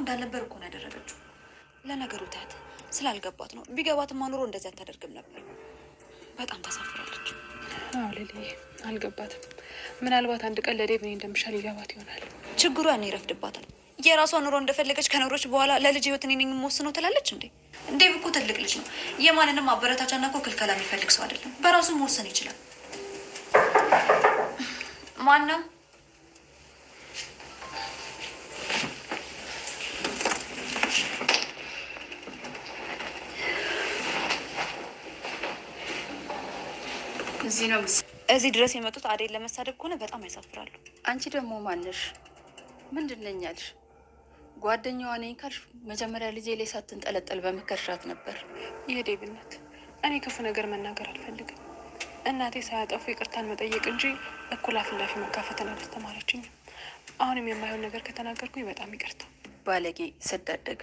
እንዳልነበር እኮ ነው ያደረገችው። ለነገሩ ታያት ስላልገባት ነው። ቢገባትማ ኑሮ እንደዚህ አታደርግም ነበር። በጣም ታሳፍራለች። አዎ ሊሊ አልገባትም። ምናልባት አንድ ቀን ለዴቭ እኔ እንደምሻል ይገባት ይሆናል። ችግሩ ያኔ ይረፍድባታል። የራሷ ኑሮ እንደፈለገች ከኖሮች በኋላ ለልጅ ህይወት እኔ ነኝ የምወስነው ትላለች እንዴ? ዴቭ እኮ ትልቅ ልጅ ነው። የማንንም አበረታቻና እኮ ክልከላ የሚፈልግ ሰው አይደለም። በራሱ መወሰን ይችላል። ማነው? እዚህ ነው እዚህ ድረስ የመጡት አዴን ለመሳደብ ከሆነ በጣም ያሳፍራሉ። አንቺ ደግሞ ማንሽ? ምንድን ነኝ አልሽ? ጓደኛዋ ነኝ ካልሽ መጀመሪያ ልጄ ላይ ሳትንጠለጠል በመከርሻት ነበር። የዴቭ እናት፣ እኔ ክፉ ነገር መናገር አልፈልግም። እናቴ ሳያጠፉ ይቅርታን መጠየቅ እንጂ እኩል አፍ ላፊ መጋፈትን አላስተማረችኝም። አሁንም የማይሆን ነገር ከተናገርኩኝ በጣም ይቅርታ። ባለጌ ስዳደግ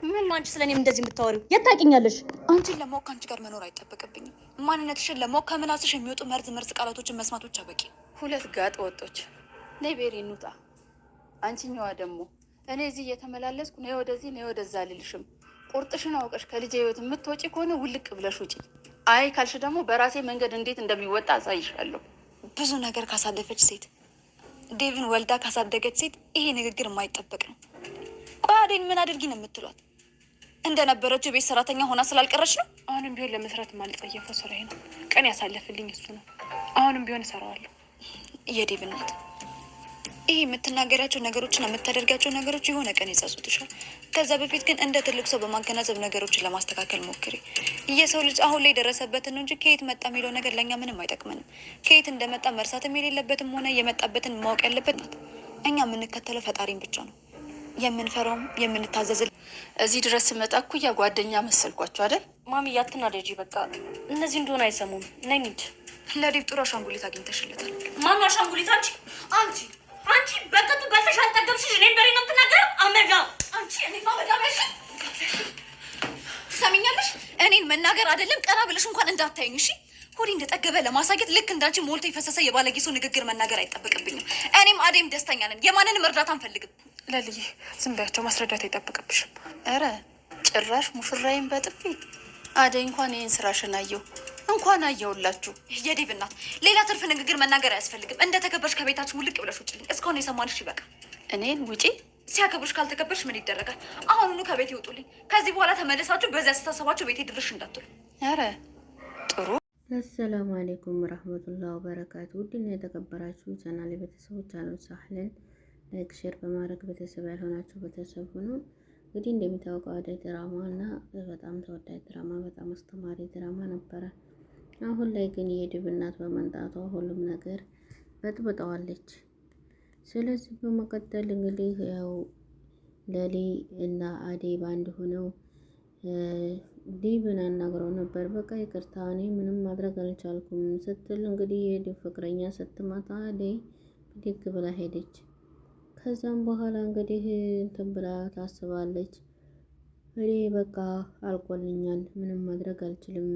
ምን አንቺ ስለኔም እንደዚህ የምታወሪው የት ታውቂኛለሽ? አንቺን ለማወቅ ከአንቺ ጋር መኖር አይጠበቅብኝም። ማንነትሽን ለማወቅ ከምላስሽ የሚወጡ መርዝ ቃላቶችን መስማት ብቻ በቂ። ሁለት ጋጥ ወጦች። ነይ ቤሪ እንውጣ። አንቺኛዋ ደግሞ እኔ እዚህ እየተመላለስኩ ነይ ወደዚህ ነይ ወደዛ አልልሽም። ቁርጥሽን አውቀሽ ከልጄ ህይወት የምትወጪ ከሆነ ውልቅ ብለሽ ውጪ። አይ ካልሽ ደግሞ በራሴ መንገድ እንዴት እንደሚወጣ አሳይሻለሁ። ብዙ ነገር ካሳለፈች ሴት፣ ዴቭን ወልዳ ካሳደገች ሴት ይሄ ንግግር የማይጠበቅ ነው። ቆይ አዴን ምን አድርጊ ነው የምትሏት? እንደነበረችው የቤት ሰራተኛ ሆና ስላልቀረች ነው? አሁንም ቢሆን ለመስራት የማልጸየፈው ስራዬ ነው። ቀን ያሳለፍልኝ እሱ ነው። አሁንም ቢሆን እሰራዋለሁ። የዴቭ እናት፣ ይሄ የምትናገሪያቸው ነገሮችና የምታደርጋቸው ነገሮች የሆነ ቀን ይጸጹትሻል። ከዛ በፊት ግን እንደ ትልቅ ሰው በማገናዘብ ነገሮችን ለማስተካከል ሞክሪ። የሰው ልጅ አሁን ላይ የደረሰበትን ነው እንጂ ከየት መጣ የሚለው ነገር ለእኛ ምንም አይጠቅመንም። ከየት እንደመጣ መርሳትም የሌለበትም ሆነ የመጣበትን ማወቅ ያለበት ናት። እኛ የምንከተለው ፈጣሪን ብቻ ነው፣ የምንፈራውም የምንታዘዝል። እዚህ ድረስ ስመጣ እኩያ ጓደኛ መሰልኳቸው አይደል? ማሚ ያትናደጂ። በቃ እነዚህ እንደሆነ አይሰሙም። ነይ እንሂድ። ለዴቭ ጥሩ አሻንጉሊት አግኝተሽለታል። ማን አሻንጉሊት? አንቺ በቅጡ በልተሽ አልጠገብሽሽ። እኔን በሬ ነው የምትናገረው? አመዳ አንቺ እኔ ማመዳበሽ ትሰሚኛለሽ? እኔን መናገር አይደለም ቀና ብለሽ እንኳን እንዳታይኝ እሺ? ሆዴ እንደጠገበ ለማሳየት ልክ እንዳንቺ ሞልቶ የፈሰሰ የባለጌ ሰው ንግግር መናገር አይጠበቅብኝም። እኔም አዴም ደስተኛ ነን። የማንንም እርዳታ አንፈልግም። ለልዬ ዝም በያቸው፣ ማስረዳት አይጠበቅብሽም። ኧረ ጭራሽ ሙሽራዬን በጥፊ አደይ። እንኳን ይህን ስራሽን አየሁ። እንኳን አየሁላችሁ። የዴቭ እናት፣ ሌላ ትርፍ ንግግር መናገር አያስፈልግም። እንደተከበርሽ ከቤታችን ውልቅ ብለሽ ውጭልኝ። እስካሁን የሰማንሽ ይበቃል። እኔን ውጪ? ሲያከብሩሽ ካልተከበርሽ ምን ይደረጋል? አሁኑኑ ከቤት ይውጡልኝ። ከዚህ በኋላ ተመልሳችሁ በዚያ አስተሳሰባችሁ ቤቴ ድርሽ እንዳትሉ። ኧረ ጥሩ። አሰላሙ አለይኩም ወራህመቱላሂ ወበረካቱ። ውድና የተከበራችሁ ቻናል ቤተሰቦች አሉን ሳህለን ላይክ ሼር በማድረግ ቤተሰብ ያልሆናችሁ ቤተሰብ ሆኖ እንግዲህ እንደሚታወቀው አደይ ድራማ እና በጣም ተወዳጅ ድራማ፣ በጣም አስተማሪ ድራማ ነበረ። አሁን ላይ ግን የዴቭ እናት በመንጣቷ ሁሉም ነገር በጥብጠዋለች። ስለዚህ በመቀጠል እንግዲህ ያው ለሊ እና አደይ ባንድ ሆነው ዴቭን አናግረው ነበር። በቃ ይቅርታ እኔ ምንም ማድረግ አልቻልኩም ስትል እንግዲህ የዴቭ ፍቅረኛ ስትመጣ አደይ ብድግ ብላ ሄደች። ከዛም በኋላ እንግዲህ እንትን ብላ ታስባለች። እኔ በቃ አልቆልኛል፣ ምንም ማድረግ አልችልም።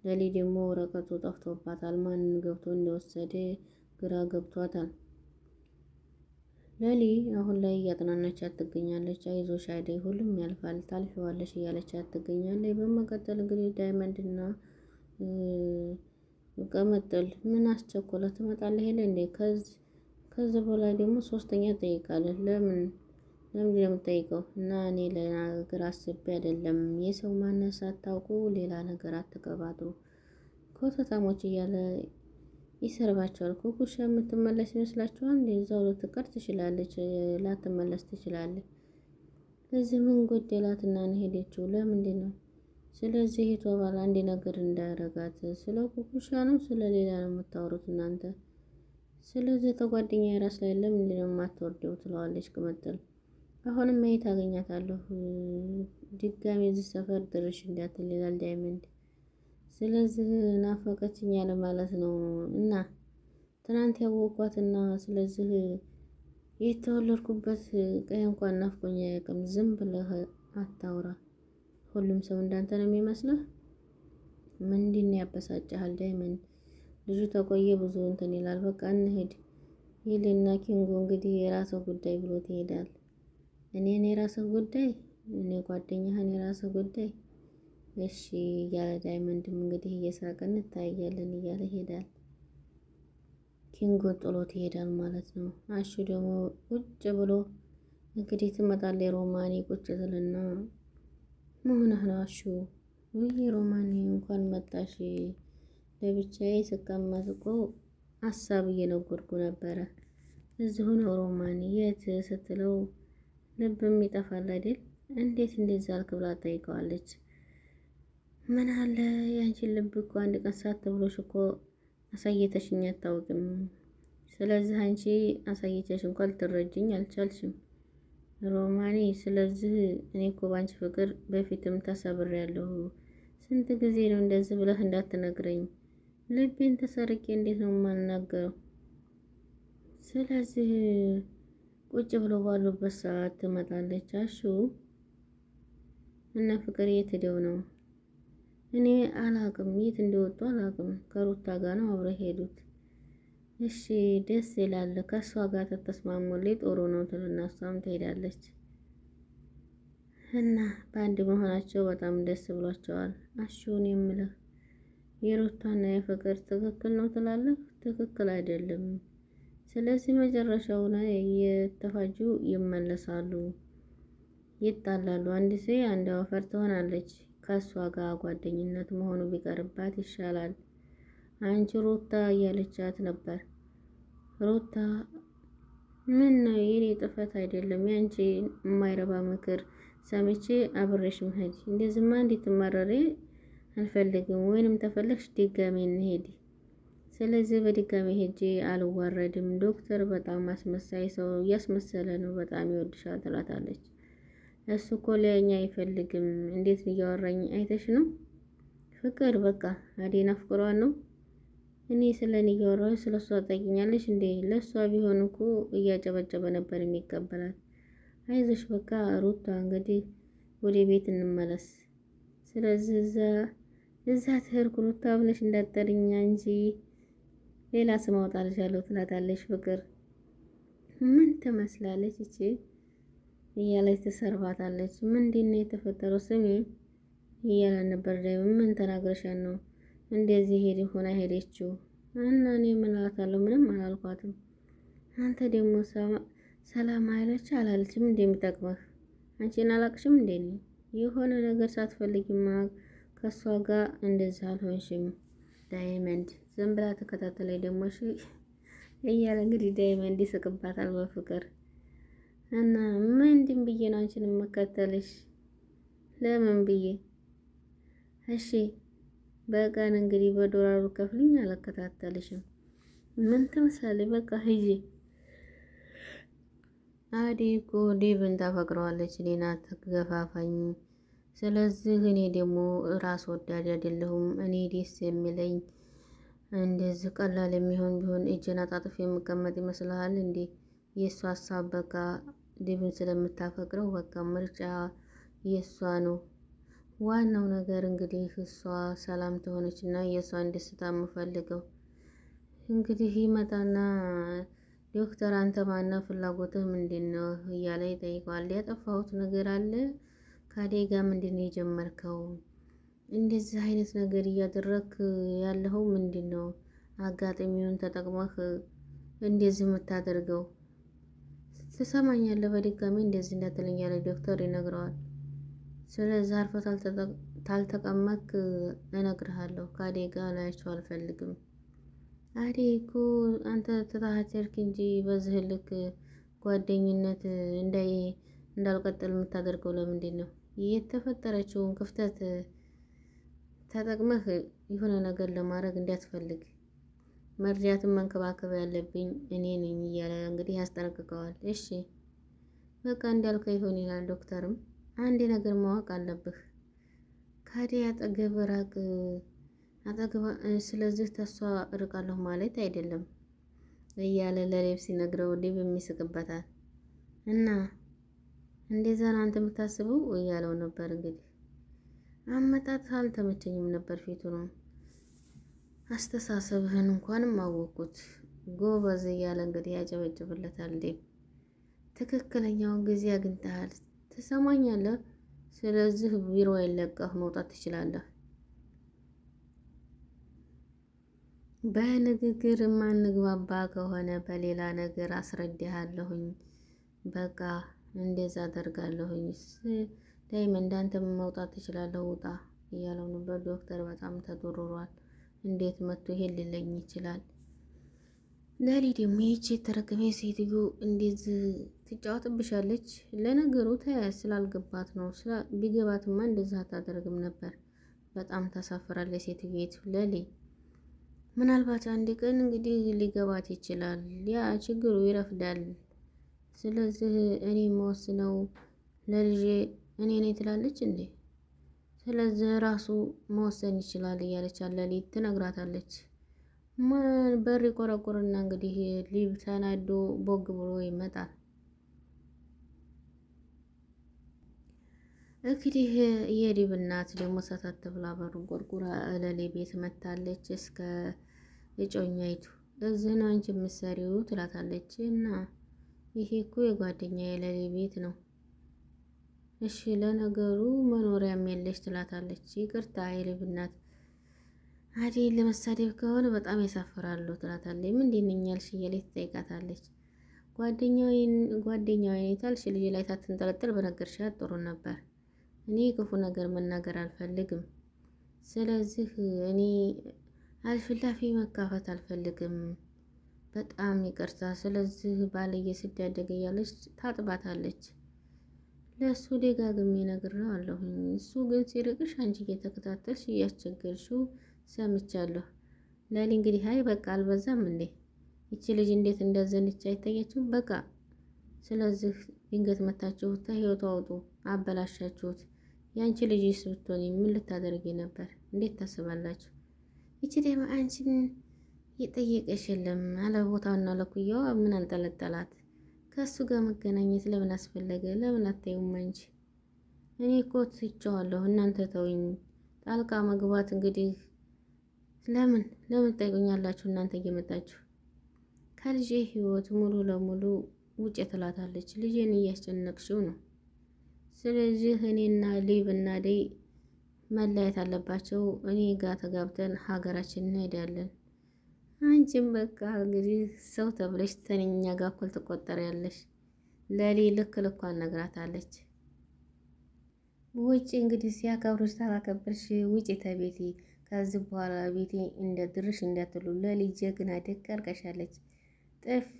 ለሊ ደግሞ ወረቀቱ ጠፍቶባታል። ማን ገብቶ እንደወሰደ ግራ ገብቷታል። ለሊ አሁን ላይ እያጥናናቻት ትገኛለች። አይዞሽ አደይ ሁሉም ያልፋል፣ ታልፊዋለሽ እያለቻት ትገኛለች። በመቀጠል እንግዲህ ዳይመንድና ቀመጥል ምን አስቸኮለ ትመጣለህ ሄለ እንዴ? ከዚህ በላይ ደግሞ ሶስተኛ ጠይቃለህ። ለምን የምጠይቀው? እና እኔ ለነገር አስቤ አይደለም። የሰው ማንነት ሳታውቁ ሌላ ነገር አትቀባጥሩ። ኮተታሞች እያለ ይሰርባቸዋል። ኩኩሻ የምትመለስ ይመስላችኋል? እዛው ልትቀር ትችላለች፣ ላትመለስ ትችላለች። ለዚህ ምን ጎደላትና ነው ሄደችው? ለምንድን ነው? ስለዚህ የተባለ አንድ ነገር እንዳያረጋት ስለ ኩኩሻ ነው ስለ ሌላ ነው የምታወሩት እናንተ? ስለዚህ ተጓደኛ የራስ ላይ ለምንድን ነው የማትወርደው? ትለዋለች ቅመጥል። አሁንም ማየት አገኛታለሁ ድጋሜ እዚህ ሰፈር ድርሽ እንዳትል ይላል ዳይመንድ። ስለዚህ ናፈቀችኝ ያለ ማለት ነው። እና ትናንት ያወኳትና ስለዚህ የተወለድኩበት ቀይ እንኳን ናፍቆኝ አያውቅም። ዝም ብለህ አታውራ። ሁሉም ሰው እንዳንተ ነው የሚመስልህ? ምንድን ነው ያበሳጭሃል ዳይመንድ? ልጁ ተቆየ ብዙ እንትን ይላል። በቃ እንሂድ ይልና ኪንጎ እንግዲህ የራሱ ጉዳይ ብሎት ይሄዳል። እኔን የራስህ ጉዳይ፣ እኔ ጓደኛህን የራስህ ጉዳይ እሺ እያለ ዳይመንድም እንግዲህ እየሳቅን እንታያለን እያለ ይሄዳል። ኪንጎ ጥሎት ይሄዳል ማለት ነው። አሹ ደግሞ ቁጭ ብሎ እንግዲህ ትመጣለች ሮማኔ ቁጭ ትልና መሆንህ ነው አሹ? ውይ ሮማኔ እንኳን መጣሽ። ለብቻዬ ስቀመጥ እኮ ሀሳብ እየነጎድኩ ነበረ። እዚሁ ነው ሮማኔ የት ስትለው ልብም ይጠፋል አይደል? እንዴት እንደዛ አልክ ብላ ጠይቀዋለች። ምን አለ ያንቺን ልብ እኮ አንድ ቀን ሳትብሎሽ እኮ አሳየተሽኝ አታውቅም። ስለዚህ አንቺ አሳየተሽ እንኳን ልትረጅኝ አልቻልሽም ሮማኔ። ስለዚህ እኔ እኮ ባንቺ ፍቅር በፊትም ተሰብሬያለሁ። ስንት ጊዜ ነው እንደዚህ ብለህ እንዳትነግረኝ? ልቤን ተሰርቄ እንዴት ነው የማልናገረው? ስለዚህ ቁጭ ብሎ ባሉበት ሰዓት ትመጣለች አሹ እና ፍቅር የት ሄደው ነው? እኔ አላቅም፣ የት እንደወጡ አላቅም። ከሩታ ጋር ነው አብረው ሄዱት። እሺ ደስ ይላል። ከእሷ ጋር ተተስማሙልኝ ጥሩ ነው ትልና እሷም ትሄዳለች እና በአንድ መሆናቸው በጣም ደስ ብሏቸዋል። አሹን የምልህ የሩታና የፍቅር ትክክል ነው ትላለህ? ትክክል አይደለም። ስለዚህ መጨረሻው ላይ የተፋጁ ይመለሳሉ፣ ይጣላሉ። አንድ ሴ አንድ ወፈር ትሆናለች። ከእሷ ጋር ጓደኝነት መሆኑ ቢቀርባት ይሻላል። አንቺ ሩታ እያለቻት ነበር። ሩታ ምን ነው የኔ ጥፋት አይደለም፣ ያንቺ የማይረባ ምክር ሰምቼ አብሬሽ መሄድ። እንደዚህማ እንድትማረሪ አልፈልግም። ወይንም ተፈለግሽ ድጋሜ እንሄድ። ስለዚህ በድጋሜ ሄጄ አልዋረድም። ዶክተር በጣም አስመሳይ ሰው እያስመሰለ ነው፣ በጣም ይወድሻል ትላታለች። እሱ እኮ ሊያኛ አይፈልግም። እንዴት እያወራኝ አይተሽ ነው? ፍቅር በቃ አዴን አፍቅሯን ነው። እኔ ስለኔ እያወራሁ ስለሷ ጠይኛለሽ እንዴ? ለሷ ቢሆን እኮ እያጨበጨበ ነበር የሚቀበላት። አይዞሽ በቃ ሩታ እንግዲህ ወደ ቤት እንመለስ። ስለዚህ እዛ ትሄድኩ ሩታ ብለሽ እንዳትጠሪኝ እንጂ ሌላ ስም አወጣልሻለሁ ትላታለች። ፍቅር ምን ትመስላለች እቺ እያለች ትሰርባታለች። ምንድን ነው የተፈጠረው ስሜ እያለ ነበር። ደግሞ ምን ተናግረሻል ነው እንደዚህ ሄድ ሆና ሄደችው? እና እኔ ምን አላታለሁ? ምንም አላልኳትም። አንተ ደግሞ ሰላም አይለች አላለችም እንደሚጠቅመህ አንቺን አላቅሽም እንዴ? የሆነ ነገር ሳትፈልጊማ ከሷ ጋር እንደዚህ አልሆንሽም። ዳይመንድ ዝም ብላ ተከታተለኝ ደግሞ እሺ እያለ እንግዲህ ዳይመንድ ይስቅባታል በፍቅር እና ምንድን ብዬ ነው አንቺን የምከተልሽ? ለምን ብዬ? እሺ በቀን እንግዲህ በዶላሩ ከፍልኝ አልከታተልሽም። ምን ትመስላለች? በቃ ሂጂ። አዴ እኮ ዴቭን ታፈቅረዋለች፣ እኔን አትገፋፋኝ። ስለዚህ እኔ ደግሞ ራስ ወዳድ አይደለሁም። እኔ ደስ የሚለኝ እንደዚህ ቀላል የሚሆን ቢሆን እጄን አጣጥፍ የምቀመጥ ይመስልሃል እንዴ? የእሷ ሀሳብ በቃ ዴቭን ስለምታፈቅረው በቃ ምርጫ የእሷ ነው። ዋናው ነገር እንግዲህ እሷ ሰላም ትሆነች እና የእሷን ደስታ የምፈልገው እንግዲህ ይመጣና ዶክተር አንተ ማና ፍላጎትህ ምንድን ነው እያለ ይጠይቀዋል። ያጠፋሁት ነገር አለ ከአደይ ጋር ምንድን ነው የጀመርከው? እንደዚህ አይነት ነገር እያደረክ ያለኸው ምንድን ነው? አጋጣሚውን ተጠቅመህ እንደዚህ የምታደርገው? ትሰማኛለህ? በድጋሚ እንደዚህ እንዳትለኝ ያለ ዶክተር ይነግረዋል። ስለዚህ አርፈህ ታልተቀመጥክ እነግርሃለሁ፣ ከአደይ ጋር ላያቸው አልፈልግም። አደይ እኮ አንተ ትተሃት ሄድክ እንጂ በዚህ ልክ ጓደኝነት እንዳልቀጥል የምታደርገው ለምንድን ነው? የተፈጠረችውን ክፍተት ተጠቅመህ የሆነ ነገር ለማድረግ እንዳትፈልግ፣ መርዳትን መንከባከብ ያለብኝ እኔ ነኝ እያለ እንግዲህ ያስጠነቅቀዋል። እሺ በቃ እንዳልከ ይሆን ይላል ዶክተርም። አንድ ነገር ማወቅ አለብህ፣ ከአደይ አጠገብ ራቅ አጠገባ። ስለዚህ ተሷ እርቃለሁ ማለት አይደለም እያለ ለሌብ ሲነግረው ሌብ የሚስቅበታል። እና እንደዛ ነው አንተ የምታስበው እያለው ነበር። እንግዲህ አመጣጥ አልተመቸኝም ነበር፣ ፊቱ ነው አስተሳሰብህን እንኳንም አወቅኩት ጎበዝ እያለ እንግዲህ ያጨበጭብለታል ሌብ። ትክክለኛውን ጊዜ አግኝተሃል። ትሰማኛለህ? ስለዚህ ቢሮ የለቀህ መውጣት ትችላለህ። በንግግር ማንግባባ ከሆነ በሌላ ነገር አስረዳሃለሁኝ። በቃ እንደዛ አደርጋለሁኝ። ዳይመንድ እንዳንተ መውጣት ትችላለህ፣ ውጣ እያለው ነበር። ዶክተር በጣም ተዶርሯል። እንዴት መጥቶ ይሄን ሊለኝ ይችላል? ለሊ ደግሞ ይህች የተረገመ ሴትዮ እንዴት ትጫወትብሻለች? ለነገሩ ተያያዝ ስላልገባት ነው። ቢገባትማ እንደዛ አታደርግም ነበር። በጣም ታሳፍራለች ሴትዮቱ ለሊ። ምናልባት አንድ ቀን እንግዲህ ሊገባት ይችላል። ያ ችግሩ ይረፍዳል። ስለዚህ እኔ የምወስነው ለልጄ እኔ ነኝ ትላለች እንዴ? ስለዚህ ራሱ መወሰን ይችላል እያለች ሌሊት ትነግራታለች። በር ይቆረቁርና እንግዲህ ሊብ ተናዶ ቦግ ብሎ ይመጣል። እንግዲህ የሊብ እናት ደግሞ ሰተት ብላ በሩን ቆርቁራ ለሊ ቤት መታለች። እስከ እጮኛይቱ እዚህ ነው አንቺ የምትሰሪው ትላታለች። እና ይሄ እኮ የጓደኛዬ ለሊ ቤት ነው። እሺ ለነገሩ መኖሪያም የለሽ ትላታለች። ይቅርታ የሊብ እናት አደይ ለመሳደብ ከሆነ በጣም ያሳፍራሉ ትላታለች። ምንድን ነኝ ያልሽ እያለች ትጠይቃታለች። ጓደኛዬ ታልሽ ልጅ ላይ ታትንጠለጠል በነገርሻት ጥሩ ነበር። እኔ ክፉ ነገር መናገር አልፈልግም። ስለዚህ እኔ አልፍላፊ መካፈት አልፈልግም። በጣም ይቅርታ። ስለዚህ ባልየ ስዳደግ እያለች ታጥባታለች። ለእሱ ደጋግሜ ነግሬዋለሁኝ። እሱ ግን ሲርቅሽ አንቺ እየተከታተልሽ እያስቸገርሽው ሰምቻለሁ። ለሊ እንግዲህ አይ በቃ አልበዛም እንዴ? ይቺ ልጅ እንዴት እንዳዘነች አይታያችሁም? በቃ ስለዚህ ድንገት መታችሁ ከህይወቱ አውጡ፣ አበላሻችሁት። የአንቺ ልጅ ብትሆኚ ምን ልታደርጊ ነበር? እንዴት ታስባላችሁ? ይቺ ደግሞ አንቺን የጠየቀሽ የለም አለ ቦታውና ለኩያዋ ምን አንጠለጠላት? ከእሱ ጋር መገናኘት ለምን አስፈለገ? ለምን አታዩም አንቺ? እኔ እኮ ትቼዋለሁ፣ እናንተ ተውኝ። ጣልቃ መግባት እንግዲህ ለምን ጠይቁኛላችሁ እናንተ እየመጣችሁ ከልጄ ህይወት ሙሉ ለሙሉ ውጭ ትላታለች። ልጄን እያስጨነቅሽው ነው። ስለዚህ እኔና ሊብ እና አደይ መለያየት አለባቸው። እኔ ጋር ተጋብተን ሀገራችን እንሄዳለን። አንቺም በቃ እንግዲህ ሰው ተብለሽ ተነኛ ጋር እኩል ትቆጠሪያለሽ። ለሊ ልክ ልኳን ነግራታለች። ውጭ እንግዲህ ሲያከብሩሽ ታላከብርሽ ውጭ ተቤቴ ከዚህ በኋላ ቤቴ እንደ ድርሽ እንዳትሉ። ለሊ ጀግና ደግ አልቀሻለች። ጥፊ